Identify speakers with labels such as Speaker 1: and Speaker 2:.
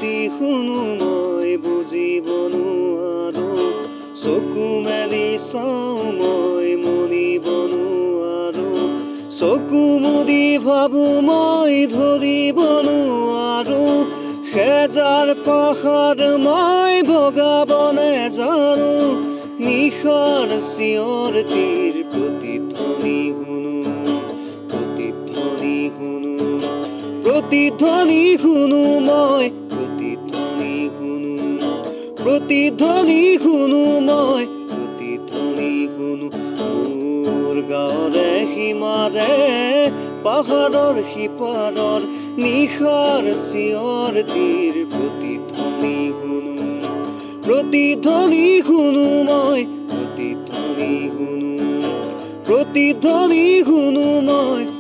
Speaker 1: প্ৰতি শুনো মই বুজিব নোৱাৰো চকু মেলি চাওঁ মই মনিব নোৱাৰো চকু মুদি ভাবো মই ধৰিব নোৱাৰো সেজাৰ পাহাৰ মই বগাব নেজানো নিশাৰ চিঞৰ তীৰ প্ৰতিধ্বনি শুনো প্ৰতিধ্বনি শুনো প্ৰতিধ্বনি শুনো মই প্ৰতিধ্বনি শুনো প্ৰতিধ্বনি শুনো মই প্ৰতিধ্বনি শুনো মোৰ গাঁৱৰে সীমাৰে পাহাৰৰ সিপাৰৰ নিশাৰ চিঞৰ তীৰ প্ৰতিধ্বনি শুনো প্ৰতিধ্বনি শুনো মই প্ৰতিধ্বনি শুনো প্ৰতিধ্বনি শুনো মই